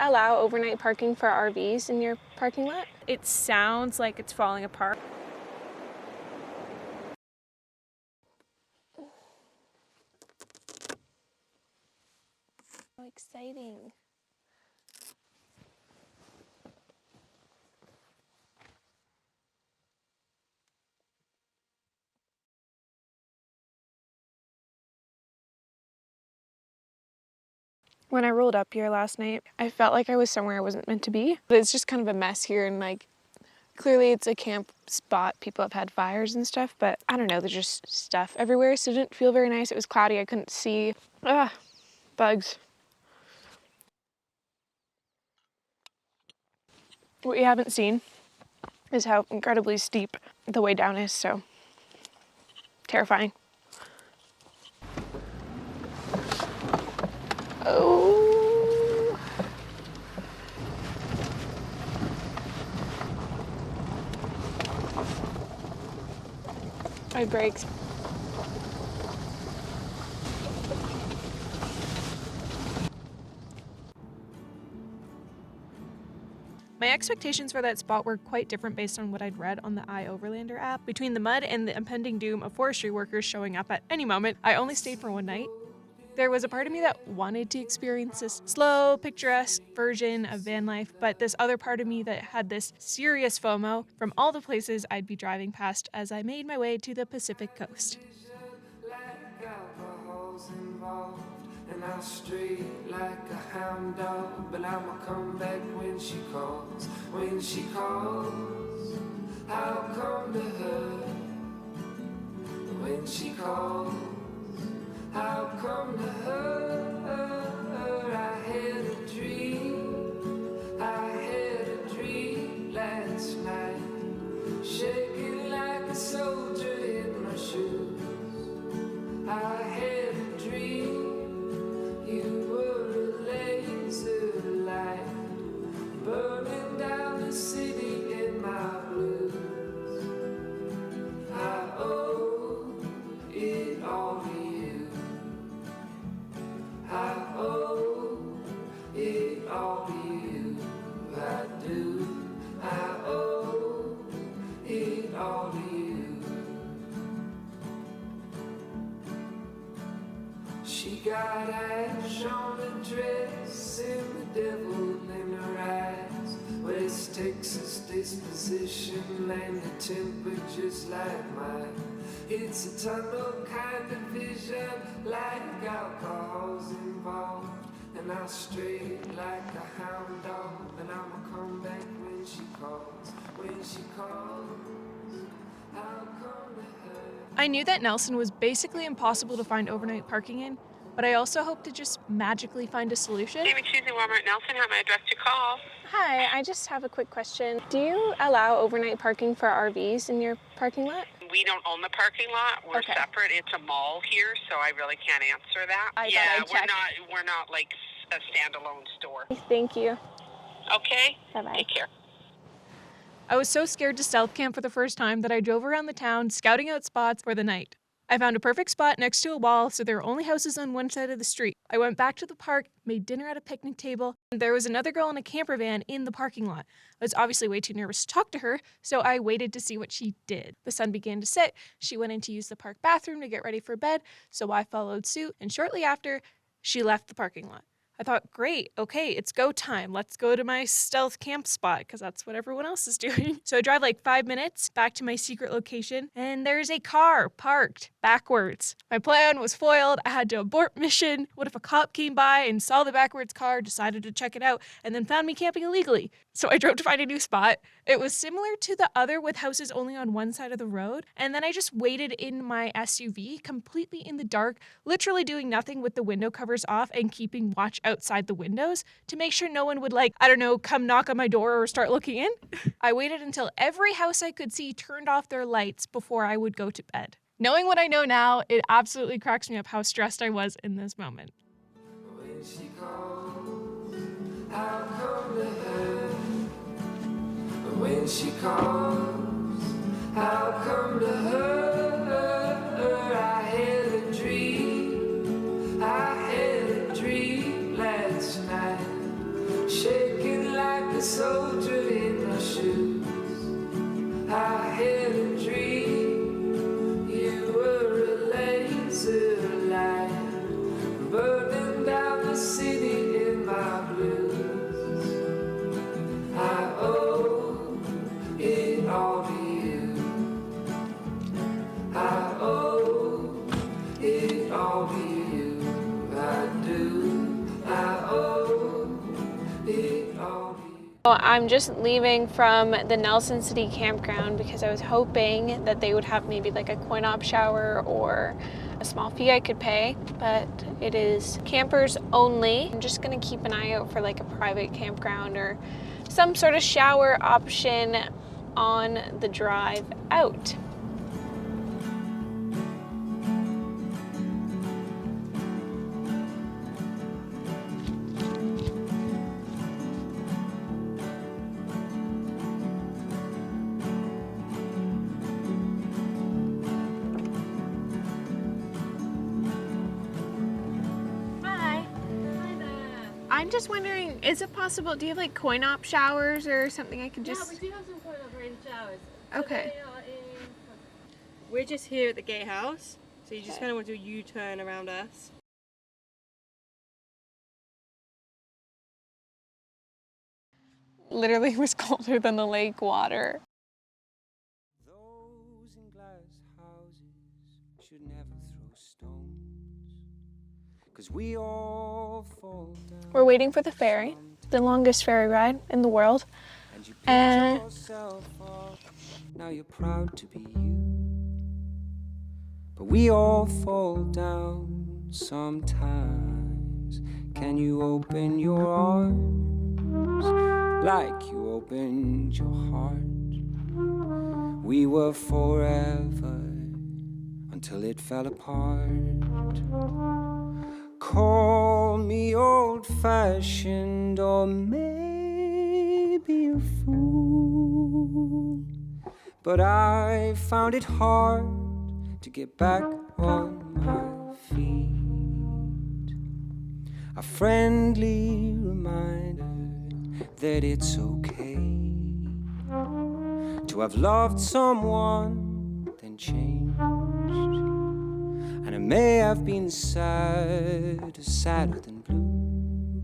Allow overnight parking for RVs in your parking lot? It sounds like it's falling apart. How exciting. When I rolled up here last night, I felt like I was somewhere I wasn't meant to be. But it's just kind of a mess here, and like, clearly it's a camp spot. People have had fires and stuff, but I don't know, there's just stuff everywhere, so it didn't feel very nice. It was cloudy, I couldn't see. Bugs. What you haven't seen is how incredibly steep the way down is, so terrifying. Oh. My brakes. My expectations for that spot were quite different based on what I'd read on the iOverlander app. Between the mud and the impending doom of forestry workers showing up at any moment, I only stayed for one night. There was a part of me that wanted to experience this slow, picturesque version of van life, but this other part of me that had this serious FOMO from all the places I'd be driving past as I made my way to the Pacific coast. And I'll stray like a hound dog, but I'ma come back when she calls. When she calls, I'll come to her. When she calls, I'll come to her. I had a dream last night, shaking like a soldier in my shoes. I had a dream. You were a laser light, burning down the city in my blues. I owe it all to you. I owe it all to you. I do. I owe it all to you. She got ash on her dress and the devil in her eyes. West Texas disposition and the temperature's like mine. It's a tunnel kind of vision, like alcohol's involved. And I'll stray like a hound dog, and I'ma come back when she calls. When she calls, I'll come to her. I knew that Nelson was basically impossible to find overnight parking in, but I also hoped to just magically find a solution. Amy choosing Walmart Nelson, how may I address your call? Hi, I just have a quick question. Do you allow overnight parking for RVs in your parking lot? We don't own the parking lot. We're Okay. separate. It's a mall here, so I really can't answer that. I thought yeah, I'd check. we're not like a standalone store. Thank you. Okay? Bye-bye. Take care. I was so scared to stealth camp for the first time that I drove around the town scouting out spots for the night. I found a perfect spot next to a wall, so there were only houses on one side of the street. I went back to the park, made dinner at a picnic table, and there was another girl in a camper van in the parking lot. I was obviously way too nervous to talk to her, so I waited to see what she did. The sun began to set, she went in to use the park bathroom to get ready for bed, so I followed suit, and shortly after, she left the parking lot. I thought, great, okay, it's go time. Let's go to my stealth camp spot, because that's what everyone else is doing. So I drive like 5 minutes back to my secret location, and there's a car parked backwards. My plan was foiled. I had to abort mission. What if a cop came by and saw the backwards car, decided to check it out, and then found me camping illegally? So I drove to find a new spot. It was similar to the other with houses only on one side of the road, and then I just waited in my SUV completely in the dark, literally doing nothing with the window covers off and keeping watch outside the windows to make sure no one would come knock on my door or start looking in. I waited until every house I could see turned off their lights before I would go to bed. Knowing what I know now, it absolutely cracks me up how stressed I was in this moment. When she calls, I'll come to her. When she calls, I'll come to her. I had a dream last night. soldier in my shoes. I had a dream, you were a laser light, burning down the city in my blues. I owe it all to you. I owe it all to you. I do. I owe it all to you. I'm just leaving from the Nelson City campground because I was hoping that they would have maybe like a coin-op shower or a small fee I could pay, but it is campers only. I'm just gonna keep an eye out for like a private campground or some sort of shower option on the drive out. I'm just wondering, is it possible, do you have like coin-op showers or something I could just... Yeah, we do have some coin-op rain showers. Okay. So they are we're just here at the gatehouse, so you just kind of want to do a U-turn around us. Literally was colder than the lake water. Those in glass houses should never throw stones, 'cause we all fall down. We're waiting for the ferry, the longest ferry ride in the world. And you picked And yourself up, now you're proud to be you. But we all fall down sometimes. Can you open your arms like you opened your heart? We were forever until it fell apart. Call me old-fashioned or maybe a fool, but I found it hard to get back on my feet. A friendly reminder that it's okay to have loved someone then changed. And it may have been sad, sadder than blue,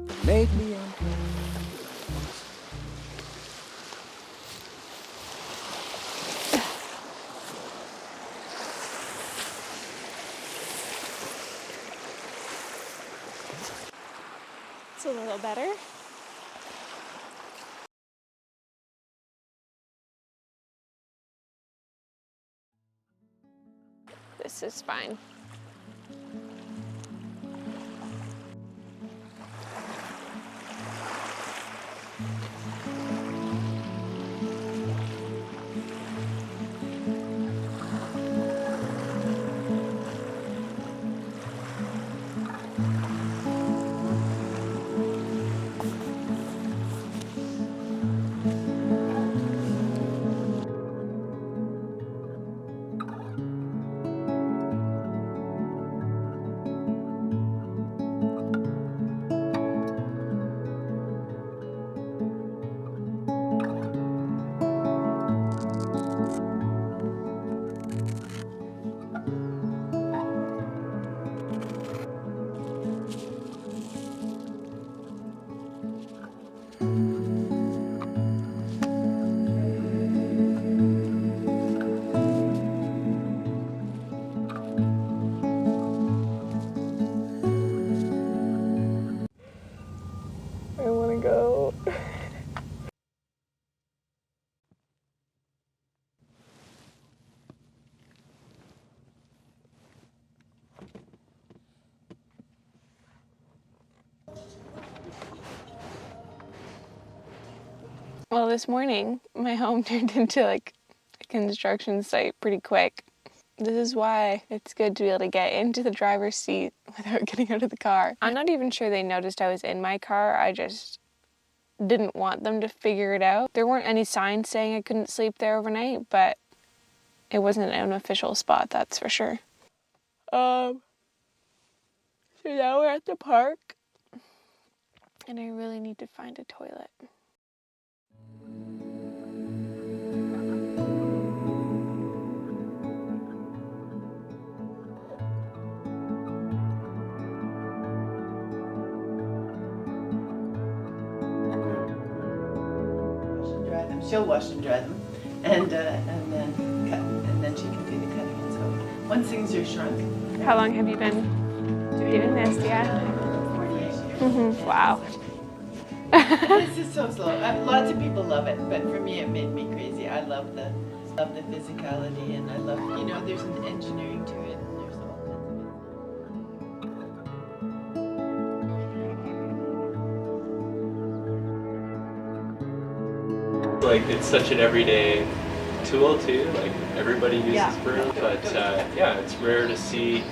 but lately I'm glad. it's a little better. This is fine. I wanna go. Well, this morning, my home turned into like a construction site pretty quick. This is why it's good to be able to get into the driver's seat without getting out of the car. I'm not even sure they noticed I was in my car. I just didn't want them to figure it out. There weren't any signs saying I couldn't sleep there overnight, but it wasn't an official spot, that's for sure. So now we're at the park. And I really need to find a toilet. She'll wash and dry them, and then cut, and then she can do the cutting and sewing. Once things are shrunk. How long have you been doing this? Yeah. 48 years. Mm-hmm. Wow. This is so slow. Lots of people love it, but for me, it made me crazy. I love the physicality, and I love, you know, there's an engineering to it, and there's all kinds of Like, it's such an everyday tool too, like everybody uses broom, but yeah, it's rare to see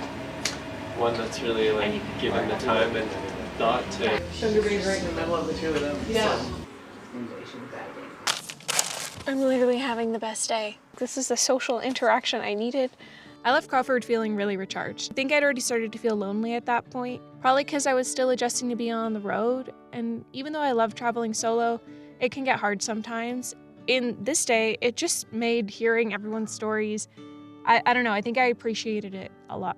one that's really like given the time and thought to. Sugar beans right in the middle of the two of them. Yeah. I'm literally having the best day. This is the social interaction I needed. I left Crawford feeling really recharged. I think I'd already started to feel lonely at that point, probably because I was still adjusting to being on the road, and even though I love traveling solo, it can get hard sometimes. In this day, it just made hearing everyone's stories, I don't know, I think I appreciated it a lot.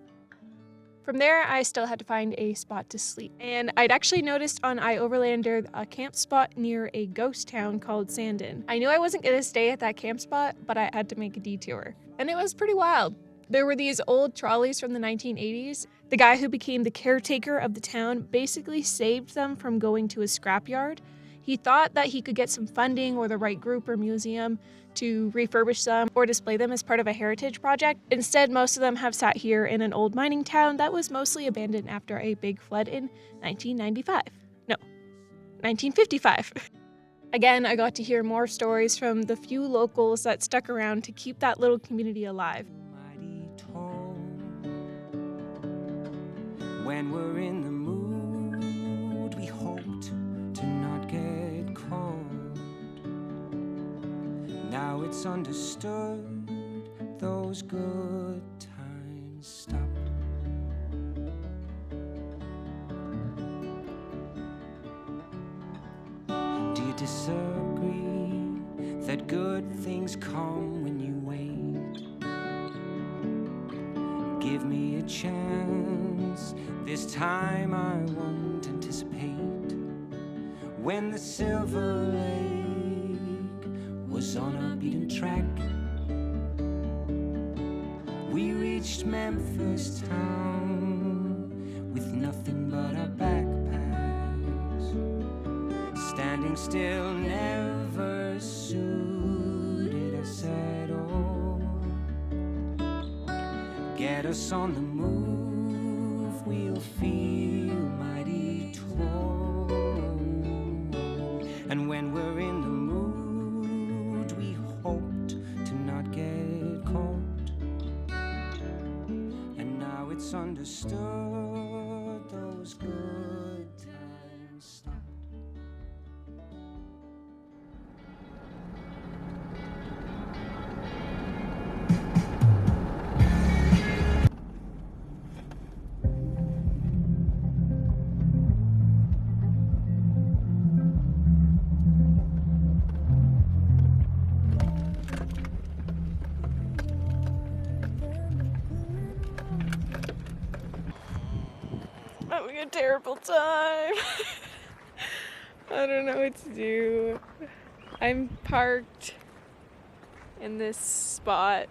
From there, I still had to find a spot to sleep. And I'd actually noticed on iOverlander a camp spot near a ghost town called Sandon. I knew I wasn't gonna stay at that camp spot, but I had to make a detour. And it was pretty wild. There were these old trolleys from the 1980s. The guy who became the caretaker of the town basically saved them from going to a scrapyard. He thought that he could get some funding or the right group or museum to refurbish them or display them as part of a heritage project. Instead, most of them have sat here in an old mining town that was mostly abandoned after a big flood in 1995. No, 1955. Again, I got to hear more stories from the few locals that stuck around to keep that little community alive. Mighty tall. When we're in the mood, we hoped to not get caught. Now it's understood those good times stopped. Do you disagree that good things come when you wait? Give me a chance, this time I won't anticipate. When the Silver Lake was on a beaten track, we reached Memphis town with nothing but our backpacks. Standing still never suited us at all. Get us on the move, we'll feel mighty tall. And when we're in the mood, we hoped to not get caught. And now it's understood those good times stopped. Having a terrible time. I don't know what to do. I'm parked in this spot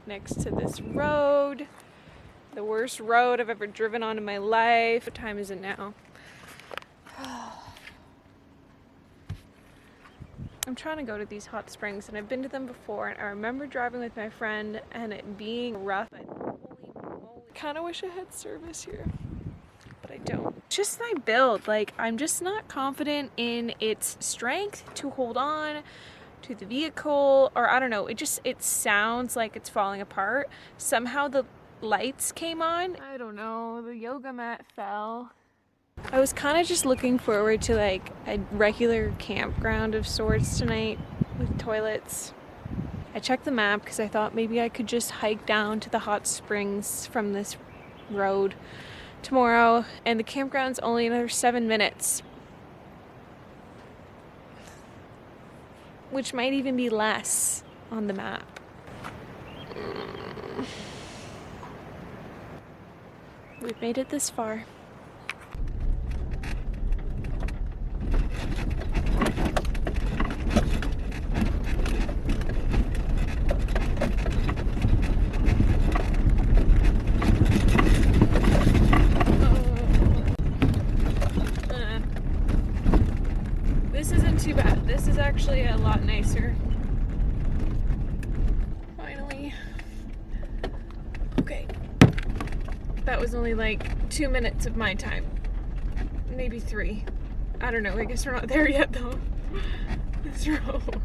next to this road. The worst road I've ever driven on in my life. What time is it now? I'm trying to go to these hot springs, and I've been to them before, and I remember driving with my friend and it being rough. I kind of wish I had service here, but I don't. Just my build, like, I'm just not confident in its strength to hold on to the vehicle, or I don't know, it sounds like it's falling apart. Somehow the lights came on. I don't know, the yoga mat fell. I was kind of just looking forward to like a regular campground of sorts tonight with toilets. I checked the map because I thought maybe I could just hike down to the hot springs from this road tomorrow, and the campground's only another 7 minutes. which might even be less on the map. We've made it this far. This isn't too bad. This is actually a lot nicer. Finally. Okay. That was only like 2 minutes of my time. Maybe 3. I don't know. I guess we're not there yet though. This road.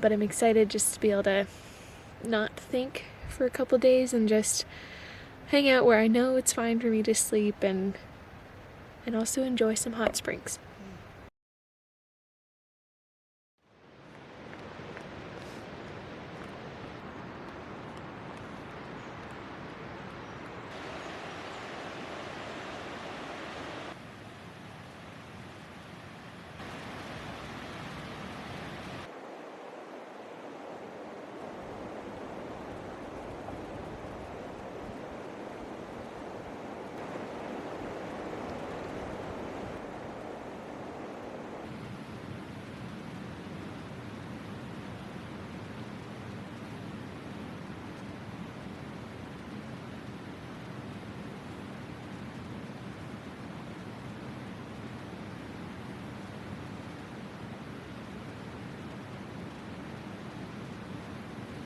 But I'm excited just to be able to not think for a couple days and just hang out where I know it's fine for me to sleep and also enjoy some hot springs.